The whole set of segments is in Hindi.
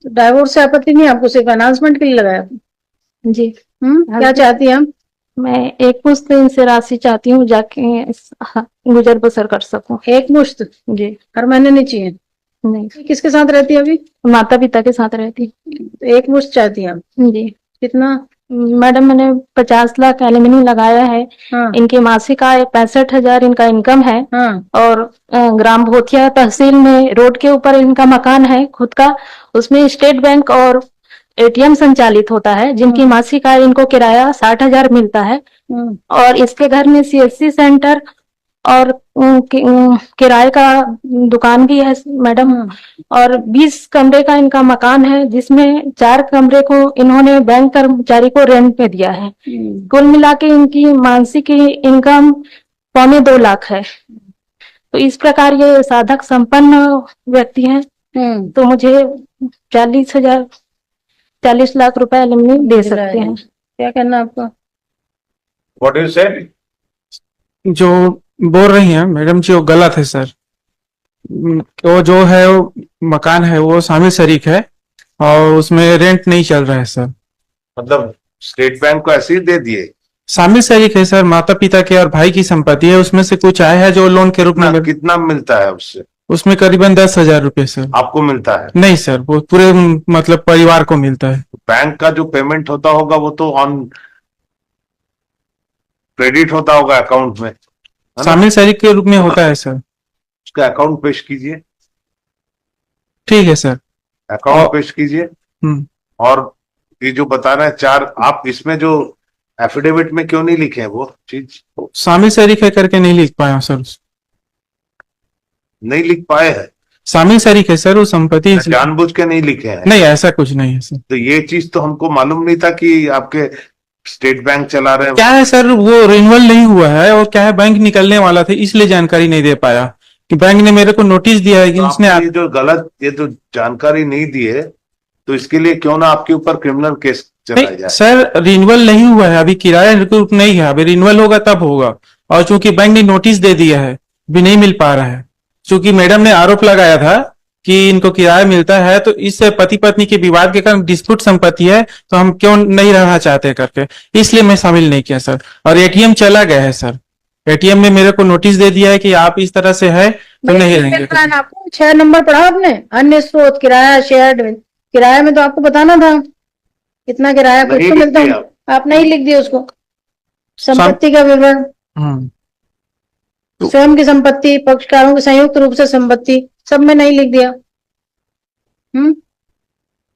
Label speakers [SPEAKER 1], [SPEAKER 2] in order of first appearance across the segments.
[SPEAKER 1] तो डाइवोर्स से आपत्ति नहीं, आपको सिर्फ अनाउंसमेंट के लिए लगाया?
[SPEAKER 2] जी।
[SPEAKER 1] क्या चाहती हैं हम?
[SPEAKER 2] मैं एक मुश्त इनसे राशि चाहती हूँ, जाके गुजर बसर कर सकूं।
[SPEAKER 1] एक मुश्त?
[SPEAKER 2] जी।
[SPEAKER 1] हर महीने नहीं चाहिए?
[SPEAKER 2] नहीं।
[SPEAKER 1] किसके साथ रहती है अभी?
[SPEAKER 2] माता पिता के साथ रहती।
[SPEAKER 1] तो एक मुश्त चाहती हैं आप?
[SPEAKER 2] जी।
[SPEAKER 1] कितना?
[SPEAKER 2] मैडम मैंने 50 लाख एलिमनी लगाया है।
[SPEAKER 1] हाँ।
[SPEAKER 2] इनकी मासिक आय 65,000 इनका इनकम है।
[SPEAKER 1] हाँ।
[SPEAKER 2] और ग्राम भोथिया तहसील में रोड के ऊपर इनका मकान है खुद का। उसमें स्टेट बैंक और एटीएम संचालित होता है, जिनकी मासिक आय इनको किराया 60,000 मिलता है। और इसके घर में सीएससी सेंटर और किराए का दुकान भी है मैडम। और 20 कमरे का इनका मकान है, जिसमें 4 कमरे को इन्होंने बैंक कर्मचारी को रेंट पे दिया है। कुल मिला के इनकी मासिक इनकम 2.25 लाख है। तो इस प्रकार ये साधक संपन्न व्यक्ति हैं। तो मुझे 40 लाख रुपए एलिमनी दे सकते हैं।
[SPEAKER 1] क्या करना आपको?
[SPEAKER 3] What you said?
[SPEAKER 4] जो बोल रही हैं मैडम जी वो गलत है सर। वो जो है वो मकान है वो शामिल शरीक है और उसमें रेंट नहीं चल रहा है सर।
[SPEAKER 3] मतलब स्टेट बैंक को ऐसे ही दे दिए?
[SPEAKER 4] शामिल शरीक है सर, माता पिता के और भाई की संपत्ति है, उसमें से कुछ आया है जो लोन के रूप में।
[SPEAKER 3] कितना मिलता है उससे?
[SPEAKER 4] उसमें करीबन 10,000 रुपए सर।
[SPEAKER 3] आपको मिलता है?
[SPEAKER 4] नहीं सर, वो पूरे मतलब परिवार को मिलता है।
[SPEAKER 3] बैंक का जो पेमेंट होता होगा वो तो ऑन क्रेडिट होता होगा अकाउंट में,
[SPEAKER 4] शामिल शरीक के रूप में होता है सर।
[SPEAKER 3] उसका अकाउंट पेश कीजिए।
[SPEAKER 4] ठीक है सर,
[SPEAKER 3] अकाउंट पेश कीजिए। और ये जो बता रहे हैं 4, आप इसमें जो एफिडेविट में क्यों नहीं लिखे हैं वो चीज?
[SPEAKER 4] शामिल शरीक है करके नहीं लिख पाया सर।
[SPEAKER 3] नहीं लिख पाए हैं?
[SPEAKER 4] शामिल शरीक है सर वो संपत्ति।
[SPEAKER 3] जानबूझ के नहीं लिखे हैं?
[SPEAKER 4] नहीं, ऐसा कुछ नहीं है सर।
[SPEAKER 3] तो ये चीज तो हमको मालूम नहीं था कि आपके स्टेट बैंक चला रहे हैं।
[SPEAKER 4] क्या है सर, वो रिन्यूअल नहीं हुआ है और क्या है बैंक निकलने वाला था, इसलिए जानकारी नहीं दे पाया कि बैंक ने मेरे को नोटिस दिया है कि
[SPEAKER 3] तो
[SPEAKER 4] उसने
[SPEAKER 3] ये जो गलत, ये जो जानकारी नहीं दी है, तो इसके लिए क्यों ना आपके ऊपर क्रिमिनल केस चलाया जाए?
[SPEAKER 4] सर रिन्यूअल नहीं हुआ है अभी, किराया रिकूप नहीं है अभी, रिन्यूअल होगा तब होगा। और चूंकि बैंक ने नोटिस दे दिया है, भी नहीं मिल पा रहा है। चूंकि मैडम ने आरोप लगाया था कि इनको किराया मिलता है, तो इससे पति पत्नी के विवाद के कारण डिस्प्यूट संपत्ति है, तो हम क्यों नहीं रहना चाहते करके, इसलिए मैं शामिल नहीं किया सर। और एटीएम चला गया है सर, एटीएम में मेरे को नोटिस दे दिया है कि आप इस तरह से है तो नहीं रहेंगे।
[SPEAKER 1] आपको 6 नंबर पढ़ा आपने? अन्य स्रोत किराया शेयर्ड। किराया में तो आपको बताना था कितना किराया किसको मिलता है। आप नहीं लिख दिए उसको। संपत्ति का विवरण, स्वयं की संपत्ति, पक्षकारों की संयुक्त रूप से संपत्ति, सब में नहीं लिख दिया।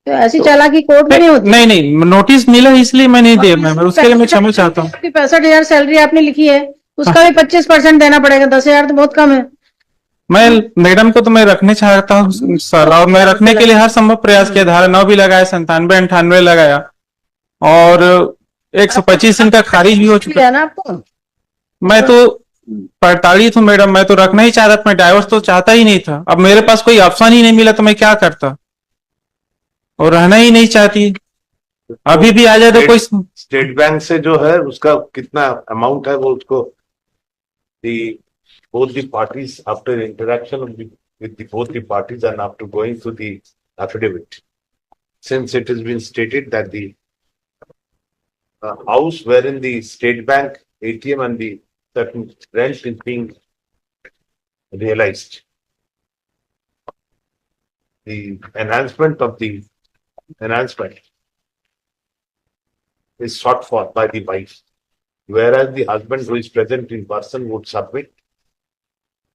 [SPEAKER 1] तो ऐसी चालाकी कोर्ट में नहीं होती।
[SPEAKER 4] नहीं, नोटिस मिला इसलिए मैं नहीं दिया मैम, उसके लिए मैं क्षमा चाहता हूँ।
[SPEAKER 1] 65,000 सैलरी आपने लिखी है, उसका भी 25% देना पड़ेगा। 10,000 तो बहुत कम है।
[SPEAKER 4] मैं मैडम को तो मैं रखने चाहता हूँ सर, और मैं रखने के लिए हर संभव प्रयास किया। धारा 9 भी लगाया, 97, 98 लगाया, और 125 इनका खारिज भी हो चुका है
[SPEAKER 1] ना आपको।
[SPEAKER 4] मैं तो 48 हूँ मैडम, मैं तो रखना ही चाहता था, मैं डाइवोर्स तो चाहता ही नहीं था। अब मेरे पास कोई ऑप्शन ही नहीं मिला तो मैं क्या करता, और रहना ही नहीं चाहती। अभी भी आ जाए तो कोई।
[SPEAKER 3] स्टेट बैंक से जो है उसका कितना अमाउंट है वो उसको both the parties after interaction with both the parties and after going through the affidavit, since it has been stated that the house wherein the state bank ATM and the certain rent is being realized, the enhancement of the enhancement is sought for by the wife, whereas the husband who is present in person would submit.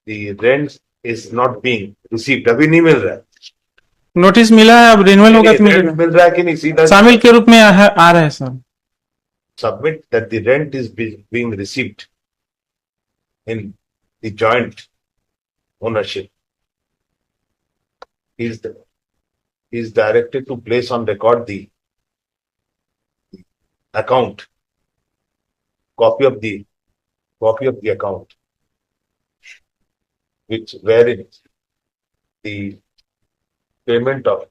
[SPEAKER 3] The rent is not being received. अभी नहीं मिल रहा है।
[SPEAKER 4] नोटिस मिला है, अब रिन्यूअल होगा तो
[SPEAKER 3] मिल रहा है कि नहीं? सीधा
[SPEAKER 4] शामिल के रूप में आ रहा है sir.
[SPEAKER 3] Submit that the rent is being received in the joint ownership. He is directed to place on record the account, copy of the account, which wherein the payment of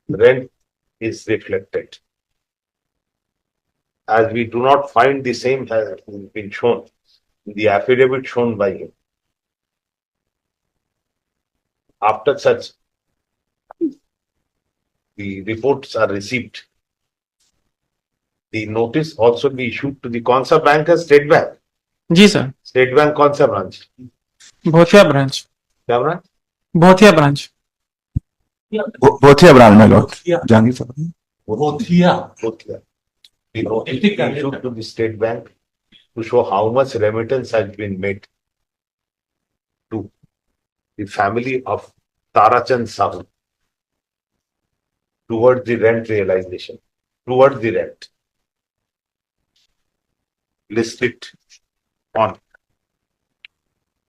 [SPEAKER 3] rent is reflected. As we do not find the same has been shown in the affidavit shown by him. After such the reports are received. The notice also be issued to the Consa Bank as State Bank.
[SPEAKER 4] जी सर,
[SPEAKER 3] State Bank Consa branch.
[SPEAKER 4] Bhothia branch,
[SPEAKER 3] क्या branch?
[SPEAKER 4] Bhothia branch,
[SPEAKER 5] Bothia branch में लॉट जहांगीर साहब
[SPEAKER 3] Bothia. The notice be issued to the State Bank to show how much remittance has been made to the family of Tarachand Sahu towards the rent realization, towards the rent. List it on